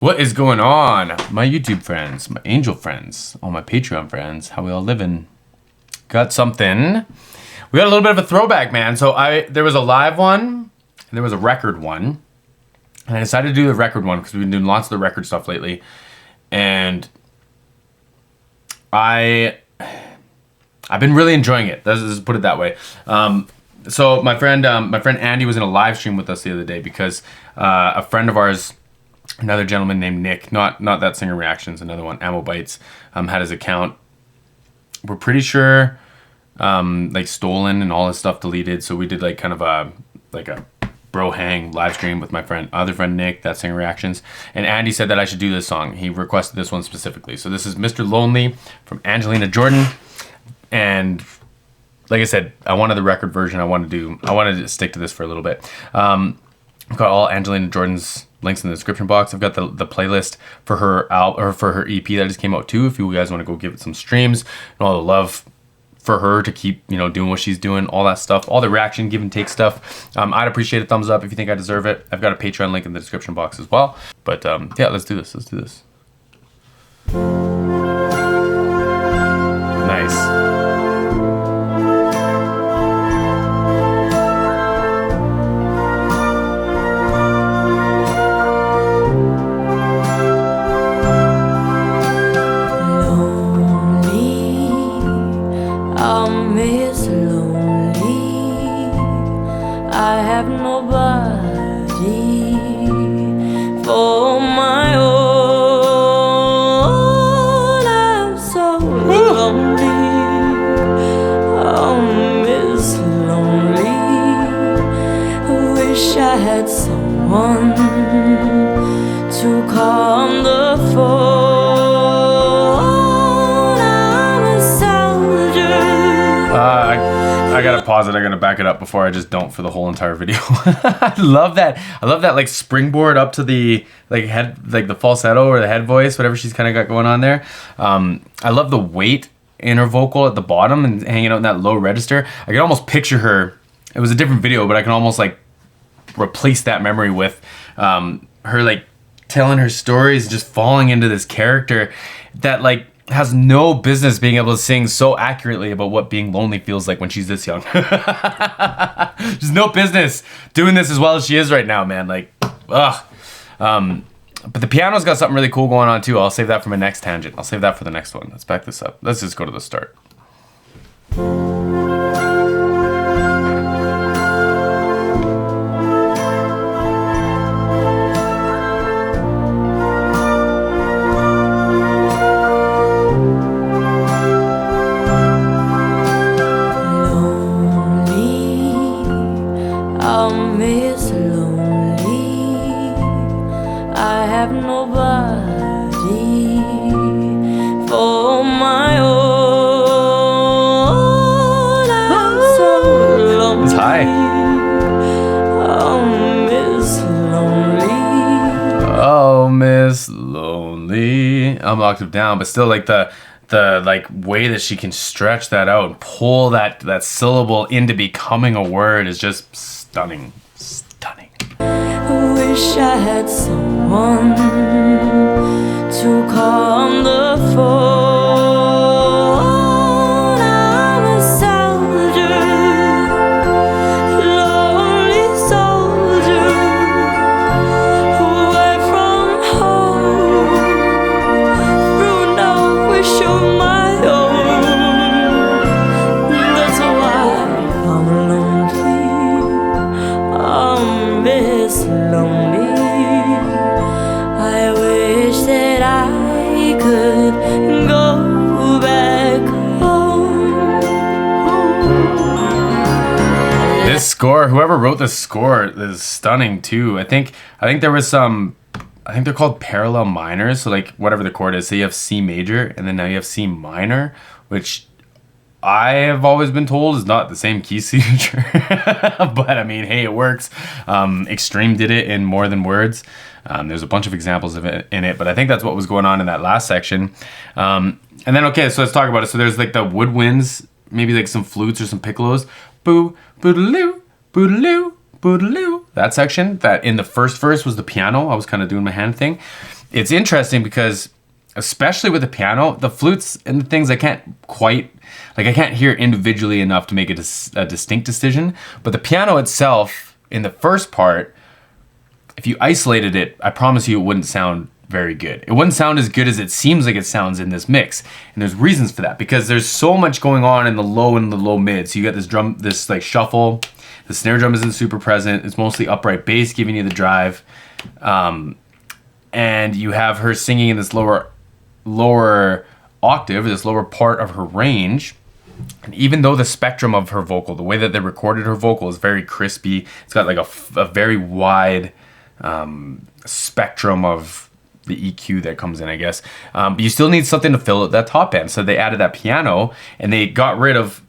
What is going on, my YouTube friends, my angel friends, all my Patreon friends? How we all living? Got something. We got a little bit of a throwback, man. So there was a live one, and there was a record one, and I decided to do the record one because we've been doing lots of the record stuff lately, and I've been really enjoying it. Let's put it that way. So my friend Andy was in a live stream with us the other day because a friend of ours, another gentleman named Nick, not that Singer Reactions, another one, Ammo Bites, had his account. We're pretty sure like stolen and all his stuff deleted. So we did like kind of a bro hang live stream with my other friend Nick, that Singer Reactions, and Andy said that I should do this song. He requested this one specifically. So this is Mr. Lonely from Angelina Jordan, and like I said, I wanted the record version. I wanted to stick to this for a little bit. I've got all Angelina Jordan's links in the description box. I've got the playlist for her for her EP that just came out too. If you guys want to go give it some streams and all the love for her to keep doing what she's doing, all that stuff, all the reaction, give and take stuff. I'd appreciate a thumbs up if you think I deserve it. I've got a Patreon link in the description box as well. But yeah, let's do this. Nice. I have nobody for my own. I'm so lonely. I'm Miss Lonely. Wish I had someone to calm the phone. I'm a soldier. I gotta pause it. I gotta back it up before I just don't for the whole entire video. I love that like springboard up to the head, like the falsetto or the head voice, whatever she's kind of got going on there. I love the weight in her vocal at the bottom and hanging out in that low register. I can almost picture her. It was a different video, but I can almost like replace that memory with her like telling her stories, just falling into this character that like has no business being able to sing so accurately about what being lonely feels like when she's this young. There's no business doing this as well as she is right now, man. Like, ugh. But the piano's got something really cool going on too. I'll save that for my next tangent. I'll save that for the next one. Let's back this up. Let's just go to the start. Miss Lonely, I have nobody for my own. I'm so lonely. It's high. Oh, Miss Lonely. Oh, Miss Lonely. I'm octave down, but still like the like way that she can stretch that out and pull that syllable into becoming a word is just stunning. Wish I had someone to calm the phone. I'm a soldier, lonely soldier, away from home, through no wish of my own. That's why I'm lonely. I'm Miss Lonely. I wish that I could go back home. This score, whoever wrote this score is stunning too. I think there was some, I think they're called parallel minors. So like whatever the chord is, so you have C major and then now you have C minor, which I have always been told is not the same key signature. But I mean, hey, it works. Extreme did it in More Than Words. There's a bunch of examples of it in it, but I think that's what was going on in that last section. And then, okay, so let's talk about it. So there's like the woodwinds, maybe like some flutes or some piccolos. Boo, boodaloo, boodaloo, boodaloo. That section, that in the first verse was the piano. I was kind of doing my hand thing. it's interesting because, especially with the piano, the flutes and the things I can't hear individually enough to make a distinct decision. But the piano itself, in the first part, if you isolated it, I promise you it wouldn't sound very good. It wouldn't sound as good as it seems like it sounds in this mix. And there's reasons for that, because there's so much going on in the low and the low mid. So you got this drum, this like shuffle. The snare drum isn't super present. It's mostly upright bass giving you the drive. And you have her singing in this lower octave, this lower part of her range. And even though the spectrum of her vocal, the way that they recorded her vocal is very crispy, it's got like a very wide spectrum of the EQ that comes in, I guess. But you still need something to fill out that top end. So they added that piano, and they got rid of,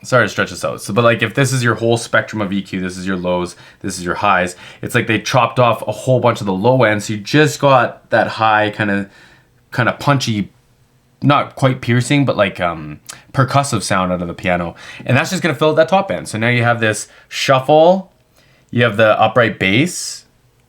sorry to stretch this out. So, but like if this is your whole spectrum of EQ, this is your lows, this is your highs, it's like they chopped off a whole bunch of the low end. So you just got that high kind of punchy, not quite piercing, but like percussive sound out of the piano. And that's just gonna fill out that top end. So now you have this shuffle, you have the upright bass,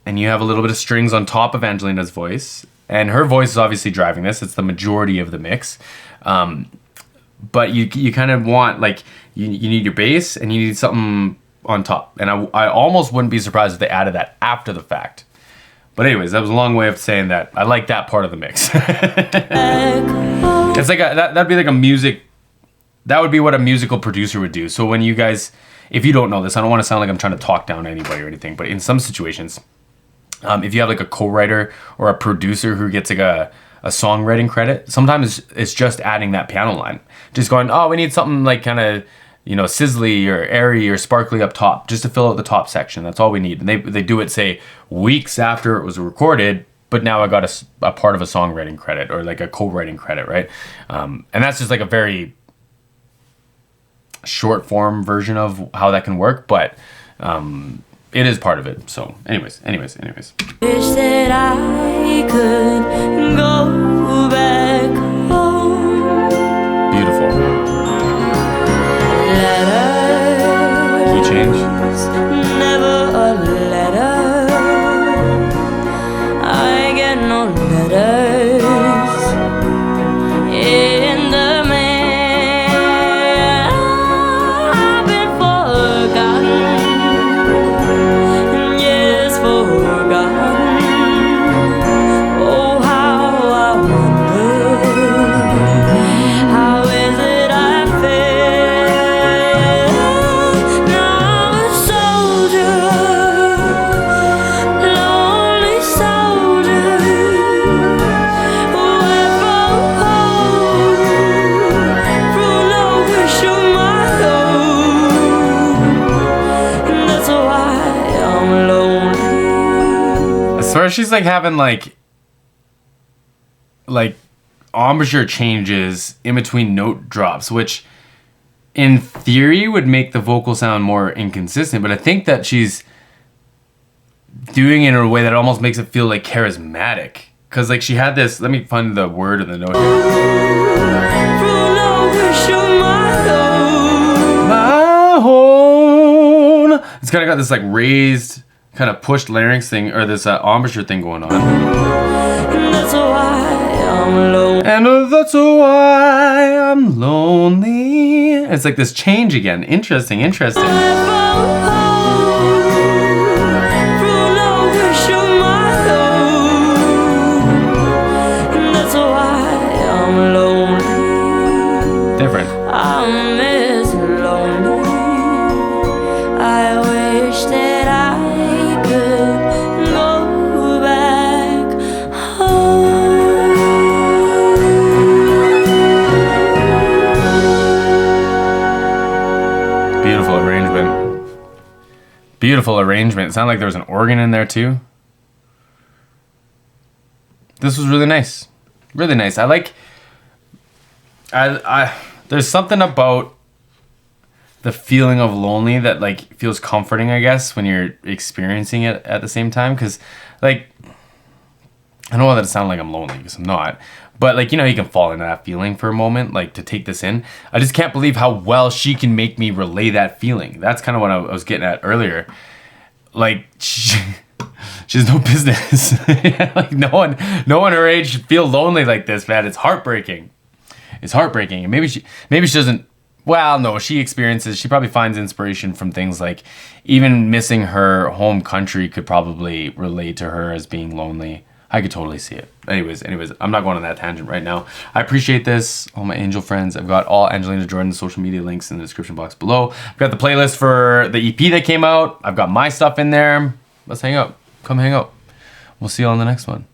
and you have a little bit of strings on top of Angelina's voice. And her voice is obviously driving this. It's the majority of the mix. But you kind of want, like, you need your bass and you need something on top. And I almost wouldn't be surprised if they added that after the fact. But anyways, that was a long way of saying that I like that part of the mix. It's like that'd be like a music, that would be what a musical producer would do. So when you guys, if you don't know this, I don't want to sound like I'm trying to talk down anybody or anything, but in some situations, if you have like a co-writer or a producer who gets like a songwriting credit, sometimes it's just adding that piano line. Just going, oh, we need something like kind of, sizzly or airy or sparkly up top, just to fill out the top section. That's all we need. And they do it, say, weeks after it was recorded, but now I got a part of a songwriting credit or like a co-writing credit, right? And that's just like a very short form version of how that can work, but it is part of it. So anyways. Wish that I could go back home. Beautiful. Letters, Key change. never a letter. I get no letters in the mail. I've been forgotten. Yes, forgotten. Oh, how I wonder. How is it I feel? Now I'm a soldier, lonely soldier, away from home, from no wish of my own. And that's why I'm lonely. I swear she's like having like embouchure changes in between note drops, which in theory would make the vocal sound more inconsistent, but I think that she's doing it in a way that almost makes it feel like charismatic. Cause like she had this, let me find the word of the note here. From no wish of my own. My own. It's kind of got this like raised, kind of pushed larynx thing, or this embouchure thing going on. And that's why I'm lonely. And that's why I'm lonely. It's like this change again. Interesting. Different. I'm as lonely. I wish that I could go back home. Beautiful arrangement. Beautiful arrangement. It sounded like there was an organ in there too. This was really nice. Really nice. I there's something about the feeling of lonely that like feels comforting, I guess, when you're experiencing it at the same time. Cause like, I don't want that to sound like I'm lonely, because I'm not. But like, you can fall into that feeling for a moment, like to take this in. I just can't believe how well she can make me relay that feeling. That's kind of what I was getting at earlier. Like, She has no business. Like no one her age should feel lonely like this, man. It's heartbreaking. It's heartbreaking. And maybe she doesn't. Well, no, she probably finds inspiration from things like even missing her home country could probably relate to her as being lonely. I could totally see it. Anyways, I'm not going on that tangent right now. I appreciate this, all my angel friends. I've got all Angelina Jordan's social media links in the description box below. I've got the playlist for the EP that came out. I've got my stuff in there. Let's hang out. Come hang out. We'll see you on the next one.